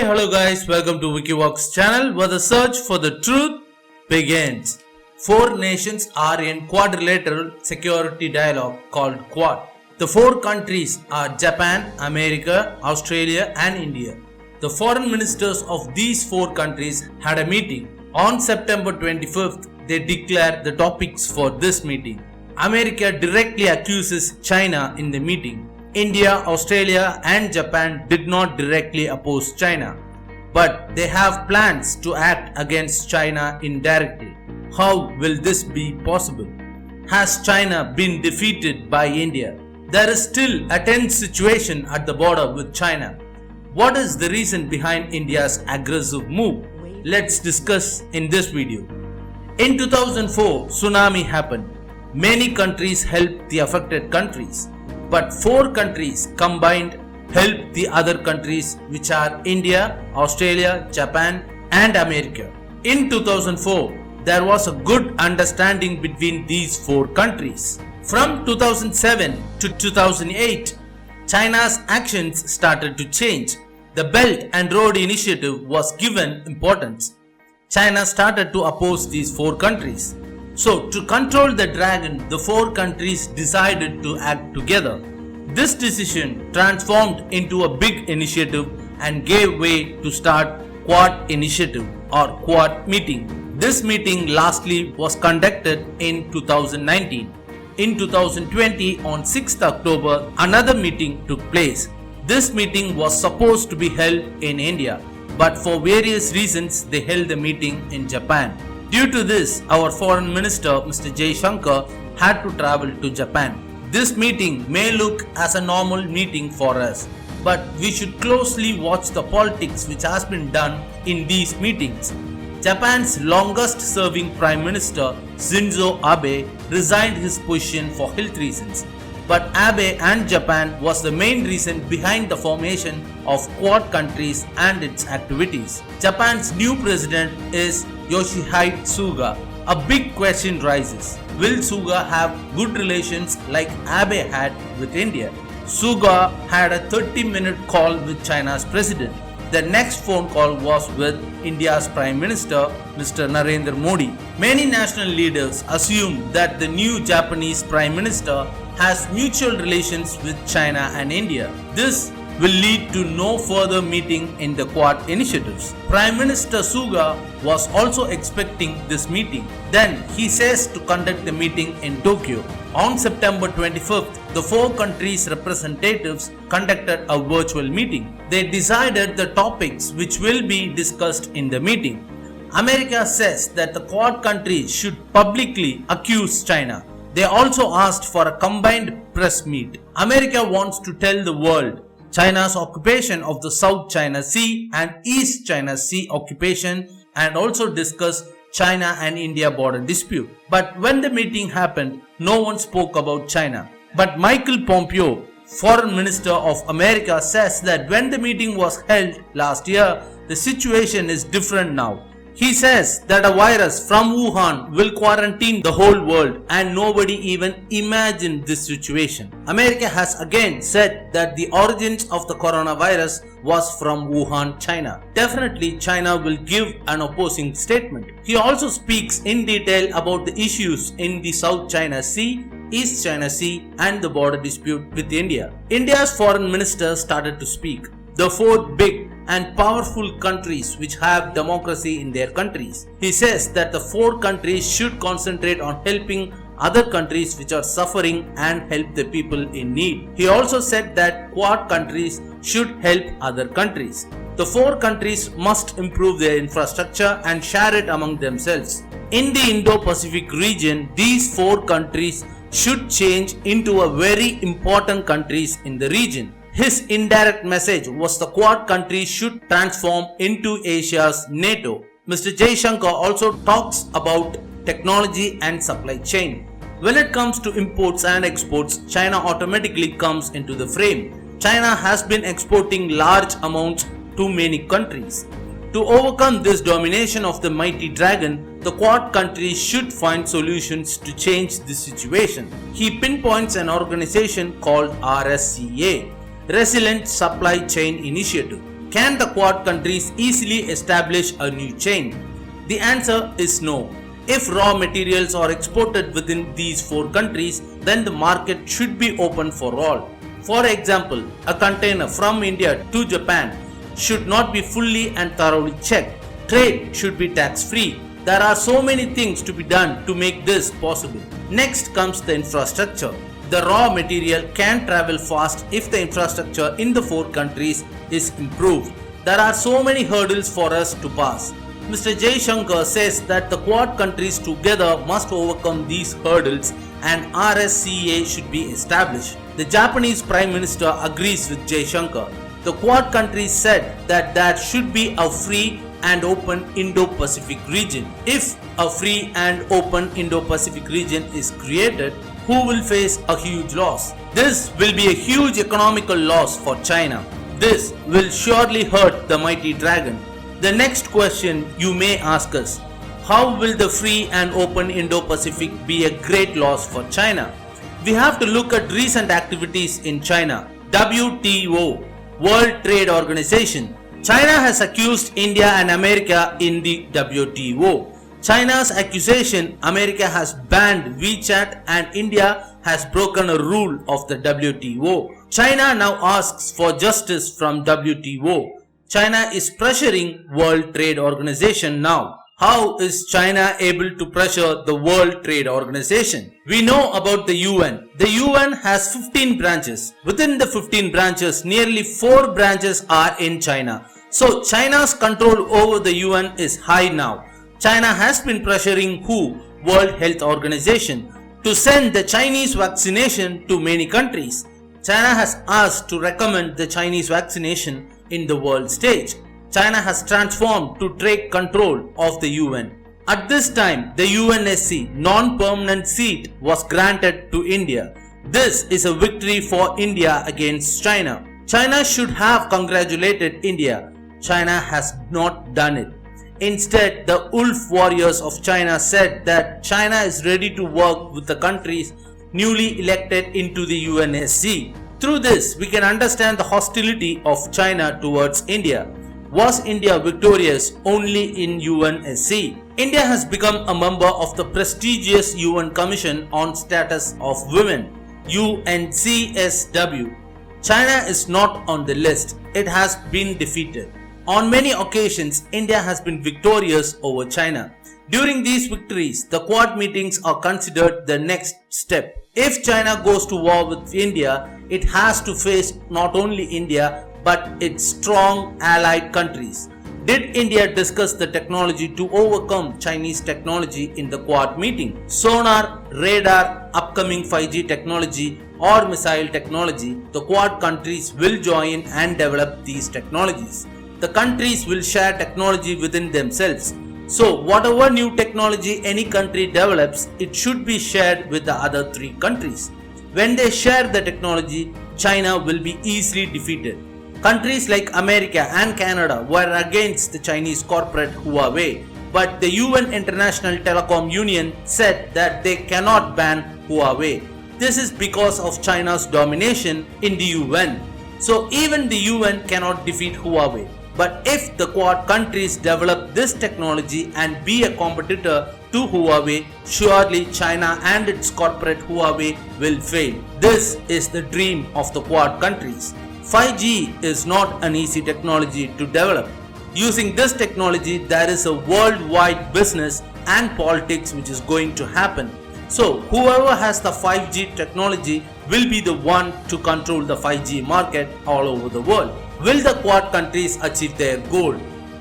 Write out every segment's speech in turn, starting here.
Hello guys, welcome to WikiVox channel where the search for the truth begins. Four nations are in quadrilateral security dialogue called Quad. The four countries are Japan, America, Australia and India. The foreign ministers of these four countries had a meeting. On September 25th, they declared the topics for this meeting. America directly accuses China in the meeting. India, Australia and Japan did not directly oppose China, but they have plans to act against China indirectly. How will this be possible? Has China been defeated by India? There is still a tense situation at the border with China. What is the reason behind India's aggressive move? Let's discuss in this video. In 2004, tsunami happened. Many countries helped the affected countries. But four countries combined helped the other countries, which are India, Australia, Japan and America. In 2004, there was a good understanding between these four countries. From 2007 to 2008, China's actions started to change. The Belt and Road Initiative was given importance. China started to oppose these four countries. So, to control the dragon, the four countries decided to act together. This decision transformed into a big initiative and gave way to start Quad Initiative or Quad meeting. This meeting lastly was conducted in 2019. In 2020, on 6th October, another meeting took place. This meeting was supposed to be held in India, but for various reasons they held the meeting in Japan. Due to this, our foreign minister Mr. Jaishankar had to travel to Japan. This meeting may look as a normal meeting for us, but we should closely watch the politics which has been done in these meetings. Japan's longest serving Prime Minister Shinzo Abe resigned his position for health reasons. But Abe and Japan was the main reason behind the formation of Quad countries and its activities. Japan's new president is Yoshihide Suga. A big question rises. Will Suga have good relations like Abe had with India? Suga had a 30-minute call with China's president. The next phone call was with India's Prime Minister Mr. Narendra Modi. Many national leaders assume that the new Japanese Prime Minister has mutual relations with China and India. This will lead to no further meeting in the Quad initiatives. Prime Minister Suga was also expecting this meeting. Then he says to conduct the meeting in Tokyo. On September 25th, the four countries' representatives conducted a virtual meeting. They decided the topics which will be discussed in the meeting. America says that the Quad countries should publicly accuse China. They also asked for a combined press meet. America wants to tell the world China's occupation of the South China Sea and East China Sea occupation and also discuss China and India border dispute. But when the meeting happened, no one spoke about China. But Michael Pompeo, Foreign Minister of America, says that when the meeting was held last year, the situation is different now. He says that a virus from Wuhan will quarantine the whole world and nobody even imagined this situation. America has again said that the origins of the coronavirus was from Wuhan, China. Definitely China will give an opposing statement. He also speaks in detail about the issues in the South China Sea, East China Sea and the border dispute with India. India's foreign minister started to speak. The four big and powerful countries which have democracy in their countries. He says that the four countries should concentrate on helping other countries which are suffering and help the people in need. He also said that Quad countries should help other countries. The four countries must improve their infrastructure and share it among themselves. In the Indo-Pacific region, these four countries should change into a very important countries in the region. His indirect message was the Quad countries should transform into Asia's NATO. Mr. Jaishankar also talks about technology and supply chain. When it comes to imports and exports, China automatically comes into the frame. China has been exporting large amounts to many countries. To overcome this domination of the mighty dragon, the Quad countries should find solutions to change this situation. He pinpoints an organization called RSCA, Resilient Supply Chain Initiative. Can the Quad countries easily establish a new chain? The answer is no. If raw materials are exported within these 4 countries, then the market should be open for all. For example, a container from India to Japan should not be fully and thoroughly checked. Trade should be tax-free. There are so many things to be done to make this possible. Next comes the infrastructure. The raw material can travel fast if the infrastructure in the 4 countries is improved. There are so many hurdles for us to pass. Mr. Jaishankar says that the Quad countries together must overcome these hurdles and RSCA should be established. The Japanese Prime Minister agrees with Jaishankar. The Quad countries said that there should be a free and open Indo-Pacific region. If a free and open Indo-Pacific region is created, who will face a huge loss? This will be a huge economical loss for China. This will surely hurt the mighty dragon. The next question you may ask us, how will the free and open Indo-Pacific be a great loss for China? We have to look at recent activities in China. WTO, World Trade Organization. China has accused India and America in the WTO. China's accusation, America has banned WeChat and India has broken a rule of the WTO. China now asks for justice from WTO. China is pressuring World Trade Organization now. How is China able to pressure the World Trade Organization? We know about the UN. The UN has 15 branches. Within the 15 branches, nearly 4 branches are in China. So China's control over the UN is high now. China has been pressuring WHO, World Health Organization, to send the Chinese vaccination to many countries. China has asked to recommend the Chinese vaccination in the world stage. China has transformed to take control of the UN. At this time, the UNSC non-permanent seat was granted to India. This is a victory for India against China. China should have congratulated India. China has not done it. Instead, the wolf warriors of China said that China is ready to work with the countries newly elected into the UNSC. Through this, we can understand the hostility of China towards India. Was India victorious only in UNSC? India has become a member of the prestigious UN Commission on Status of Women, UNCSW. China is not on the list. It has been defeated. On many occasions, India has been victorious over China. During these victories, the Quad meetings are considered the next step. If China goes to war with India, it has to face not only India but its strong allied countries. Did India discuss the technology to overcome Chinese technology in the Quad meeting? Sonar, radar, upcoming 5G technology or missile technology, the Quad countries will join and develop these technologies. The countries will share technology within themselves. So whatever new technology any country develops, it should be shared with the other 3 countries. When they share the technology, China will be easily defeated. Countries like America and Canada were against the Chinese corporate Huawei, but the UN International Telecom Union said that they cannot ban Huawei. This is because of China's domination in the UN. So even the UN cannot defeat Huawei. But if the Quad countries develop this technology and be a competitor to Huawei, surely China and its corporate Huawei will fail. This is the dream of the Quad countries. 5G is not an easy technology to develop. Using this technology, there is a worldwide business and politics which is going to happen. So whoever has the 5G technology will be the one to control the 5G market all over the world. Will the Quad countries achieve their goal,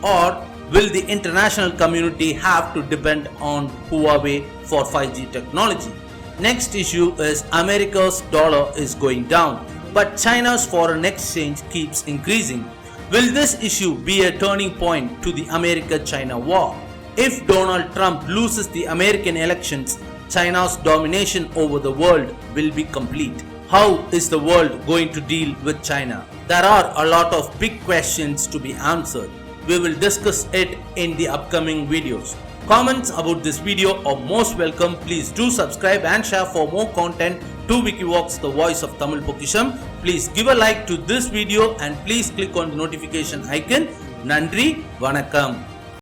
or will the international community have to depend on Huawei for 5G technology? Next issue is America's dollar is going down, but China's foreign exchange keeps increasing. Will this issue be a turning point to the America-China war? If Donald Trump loses the American elections, China's domination over the world will be complete. How is the world going to deal with China? There are a lot of big questions to be answered. We will discuss it in the upcoming videos. Comments about this video are most welcome. Please do subscribe and share for more content to Wikivox, the voice of Tamil Pokisham. Please give a like to this video and please click on the notification icon. Nandri, Vanakkam.